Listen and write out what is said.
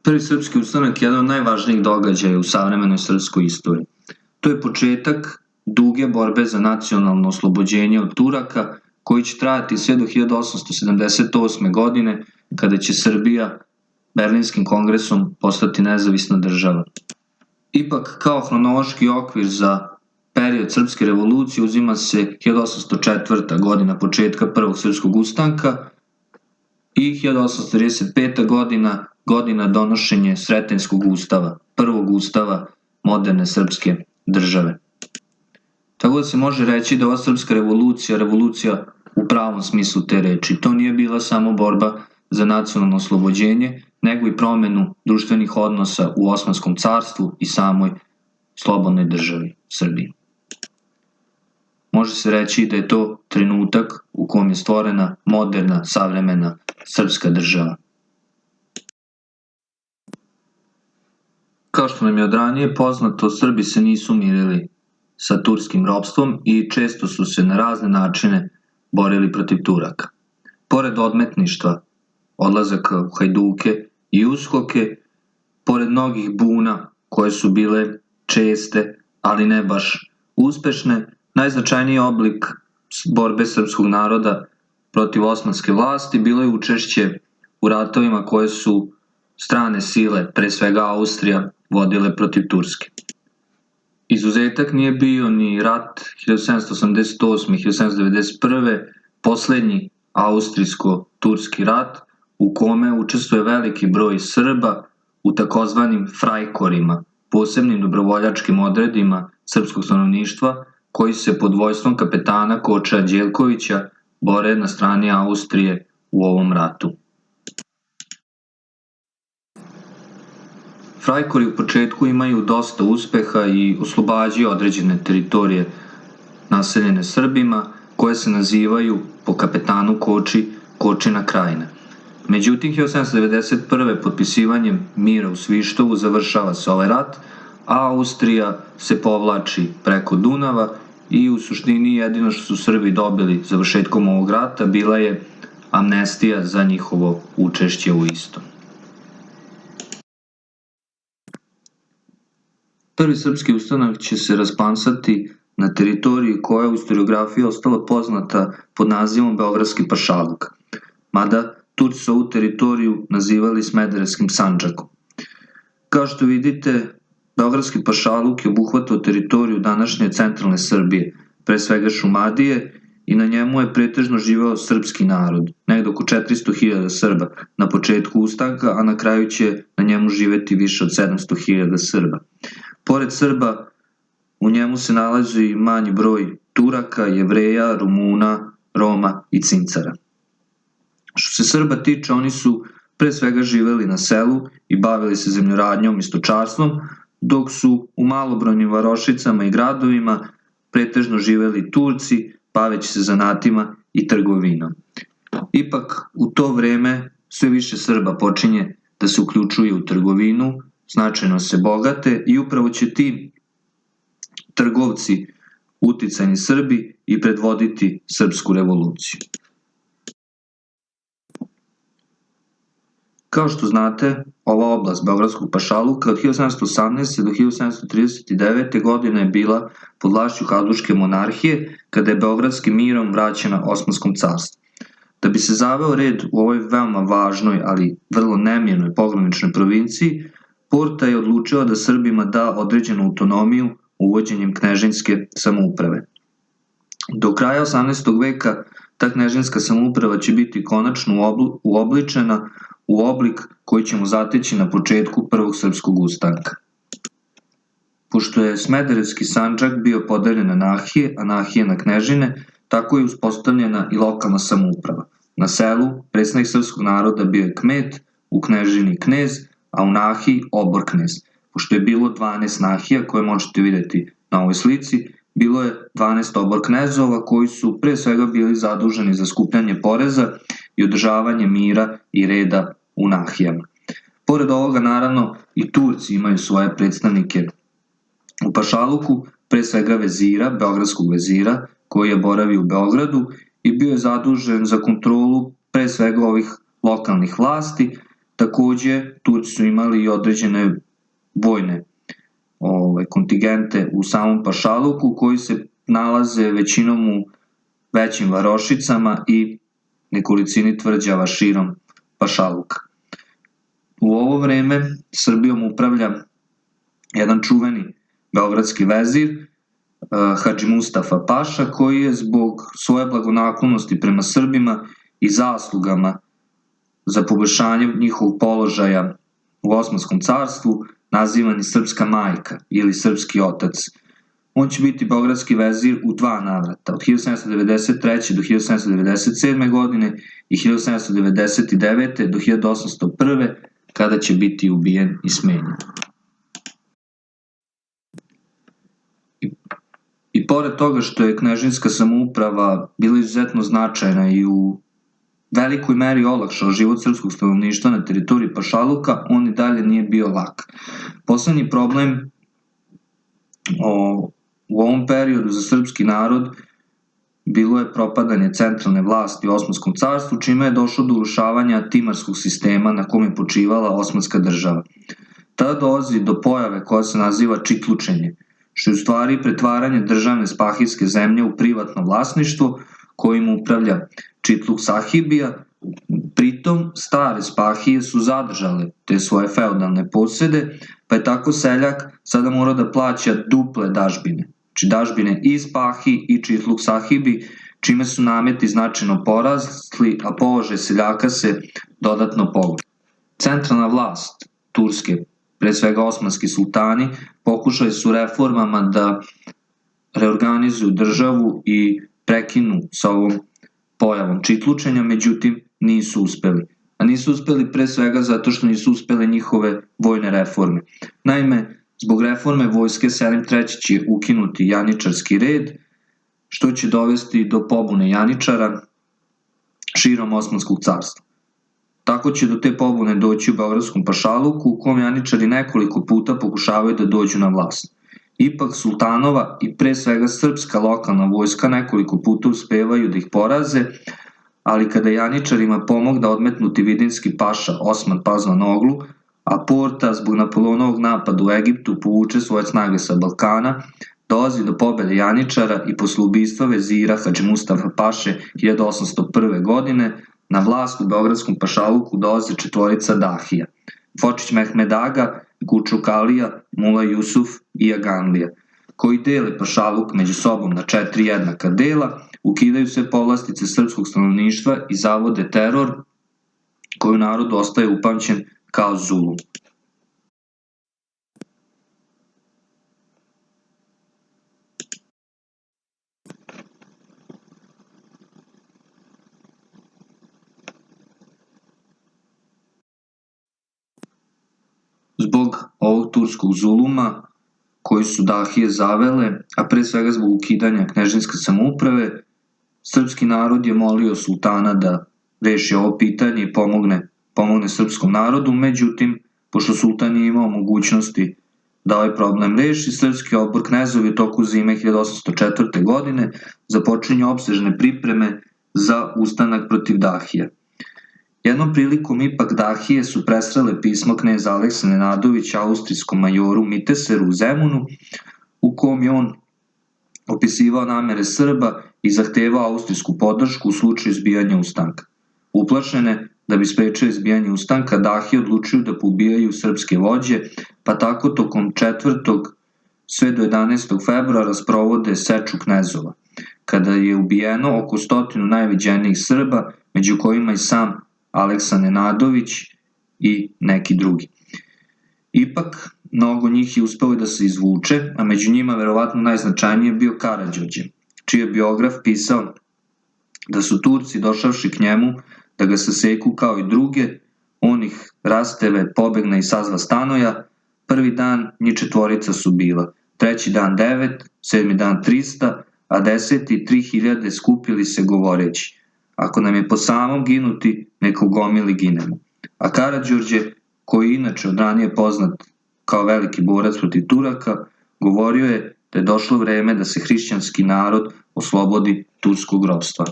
Prvi srpski ustanak je jedan od najvažnijih događaja u savremenoj srpskoj istoriji. To je početak duge borbe za nacionalno oslobođenje od Turaka, koji će trajati sve do 1878. godine, kada će Srbija Berlinskim kongresom postati nezavisna država. Ipak, kao hronološki okvir za period srpske revolucije uzima se 1804. godina početka prvog srpskog ustanka i 1835. godina donošenje Sretenjskog ustava, prvog ustava moderne srpske države. Tako da se može reći da ova srpska revolucija u pravom smislu te reči. To nije bila samo borba za nacionalno oslobođenje, nego i promenu društvenih odnosa u Osmanskom carstvu i samoj slobodnoj državi Srbiji. Može se reći da je to trenutak u kom je stvorena moderna, savremena srpska država. Kao što nam je od ranije poznato, Srbi se nisu mirili sa turskim ropstvom i često su se na razne načine borili protiv Turaka. Pored odmetništva, odlazaka u hajduke i uskoke, pored mnogih buna koje su bile česte, ali ne baš uspešne, najznačajniji oblik borbe srpskog naroda protiv osmanske vlasti bilo je učešće u ratovima koje su strane sile, pre svega Austrija, vodile protiv Turske. Izuzetak nije bio ni rat 1788. i 1791. poslednji austrijsko-turski rat, u kome učestvuje veliki broj Srba u takozvanim frajkorima, posebnim dobrovoljačkim odredima srpskog stanovništva, koji se pod vojstvom kapetana Koča Anđelkovića bore na strani Austrije u ovom ratu. Frajkori u početku imaju dosta uspeha i oslobađaju određene teritorije naseljene Srbima, koje se nazivaju po kapetanu Koči Kočina krajina. Međutim, 1791. potpisivanjem mira u Svištovu završava se ovaj rat, a Austrija se povlači preko Dunava i u suštini jedino što su Srbi dobili završetkom ovog rata bila je amnestija za njihovo učešće u istom. Prvi srpski ustanak će se raspansati na teritoriji koja je u historiografiji ostala poznata pod nazivom Beogradski pašaluk, mada Turci su ovu teritoriju nazivali Smederevskim Sandžakom. Kao što vidite, Beogradski pašaluk je obuhvatao teritoriju današnje centralne Srbije, pre svega Šumadije, i na njemu je pretežno živeo srpski narod, negde oko 400.000 Srba na početku ustanka, a na kraju će na njemu živeti više od 700.000 Srba. Pored Srba, u njemu se nalazi i manji broj Turaka, Jevreja, Rumuna, Roma i Cincara. Što se Srba tiče, oni su pre svega živeli na selu i bavili se zemljoradnjom i stočarstvom, dok su u malobrojnim varošicama i gradovima pretežno živeli Turci, baveći se zanatima i trgovinom. Ipak, u to vreme sve više Srba počinje da se uključuje u trgovinu, značajno se bogate i upravo će ti trgovci, uticajni Srbi, i predvoditi srpsku revoluciju. Kao što znate, ova oblast Beogradskog pašaluka od 1718. do 1739. godine je bila pod vlašću Habsburške monarhije, kada je Beogradskim mirom vraćena Osmanskom carstvu. Da bi se zaveo red u ovoj veoma važnoj, ali vrlo nemirnoj pograničnoj provinciji, Porta je odlučila da Srbima da određenu autonomiju uvođenjem knežinske samouprave. Do kraja 18. veka ta knežinska samouprava će biti konačno uobličena u oblik koji ćemo zateći na početku prvog srpskog ustanka. Pošto je Smederevski Sandžak bio podeljen na nahije, a nahije na knežine, tako je uspostavljena i lokalna samouprava. Na selu predstavnik srpskog naroda bio je kmet, u knežini knez, a u nahiji obor knez. Pošto je bilo 12 nahija koje možete vidjeti na ovoj slici, bilo je 12 obor knezova koji su pre svega bili zaduženi za skupljanje poreza i održavanje mira i reda u nahijama. Pored ovoga, naravno, i Turci imaju svoje predstavnike u pašaluku, pre svega vezira, beogradskog vezira, koji je boravio u Beogradu i bio je zadužen za kontrolu pre svega ovih lokalnih vlasti, Takođe, Turci su imali i određene vojne kontingente u samom pašaluku koji se nalaze većinom u većim varošicama i nekolicini tvrđava širom pašaluka. U ovo vreme Srbijom upravlja jedan čuveni beogradski vezir, Hadži Mustafa Paša, koji je zbog svoje blagonaklonosti prema Srbima i zaslugama za poboljšanje njihovog položaja u Osmanskom carstvu nazivan i Srpska majka ili Srpski otac. On će biti beogradski vezir u 2 navrata, od 1793. do 1797. godine i 1799. do 1801. kada će biti ubijen i smenjen. I pored toga što je knežinska samouprava bila izuzetno značajna i u velikoj meri olakšao život srpskog stanovništva na teritoriji pašaluka, on i dalje nije bio lak. Poslednji problem u ovom periodu za srpski narod bilo je propadanje centralne vlasti u Osmanskom carstvu, čime je došlo do urušavanja timarskog sistema na kome je počivala Osmanska država. Tada dolazi do pojave koja se naziva čitlučenje, što je u stvari pretvaranje državne spahijske zemlje u privatno vlasništvo kojim upravlja Čitluk sahibija. Pritom, stare spahije su zadržale te svoje feudalne posede, pa je tako seljak sada morao da plaća duple dažbine, znači dažbine i spahiji i Čitluk sahibi, čime su nameti značajno porasli, a položaj seljaka se dodatno pogoršao. Centralna vlast Turske, pre svega osmanski sultani, pokušali su reformama da reorganizuju državu i prekinu sa ovom pojavom čitlučenja, međutim nisu uspeli. A nisu uspeli pre svega zato što nisu uspele njihove vojne reforme. Naime, zbog reforme vojske Selim III će ukinuti janičarski red, što će dovesti do pobune janičara širom Osmanskog carstva. Tako će do te pobune doći u beogradskom pašaluku, u kom janičari nekoliko puta pokušavaju da dođu na vlast. Ipak sultanova i pre svega srpska lokalna vojska nekoliko puta uspevaju da ih poraze, ali kada janičarima pomog da odmetnuti vidinski paša Osman Pazvan Oglu, a Porta zbog Napoleonovog napada u Egiptu povuče svoje snage sa Balkana, dolazi do pobede janičara i posle ubistva vezira Hadži Mustafa Paše 1801. godine na vlast u beogradskom pašaluku dolaze 4 dahija: Fočić Mehmed Aga, Kučuk Alija, Mula Jusuf i Aganlija, koji dele pašaluk među sobom na 4 jednaka dela, ukidaju sve povlastice srpskog stanovništva i zavode teror koji u narodu ostaje upamćen kao zulum. Zbog ovog turskog zuluma koji su dahije zavele, a pre svega zbog ukidanja knežinske samouprave, srpski narod je molio sultana da reši ovo pitanje i pomogne srpskom narodu, međutim, pošto sultan nije imao mogućnosti da ovaj problem reši, srpski odbor knezovi u toku zime 1804. godine započinju opsežne pripreme za ustanak protiv dahija. Jednom prilikom ipak dahije su presrele pismo kneza Aleksa Nenadovića austrijskom majoru Miteseru u Zemunu, u kom je on opisivao namere Srba i zahtevao austrijsku podršku u slučaju izbijanja ustanka. Uplašene da bi sprečili izbijanje ustanka, dahije odlučuju da poubijaju srpske vođe, pa tako tokom 4. sve do 11. februara sprovode seču knezova, kada je ubijeno oko 100 najviđenijih Srba, među kojima i sam Aleksa Nenadović i neki drugi. Ipak, mnogo njih je uspelo da se izvuče, a među njima verovatno najznačajnije bio Karađorđe, čiji je biograf pisao da su Turci došavši k njemu da ga saseku kao i druge, on ih rasteve, pobegne i sazva stanoja. Prvi dan njih 4 su bila, 3. dan 9, 7. dan 300, a 10. 3000 skupili se govoreći: ako nam je po samom ginuti, neka u gomili ginemo. A Karađorđe, koji inače od ranije poznat kao veliki borac protiv Turaka, govorio je da je došlo vreme da se hrišćanski narod oslobodi turskog ropstva.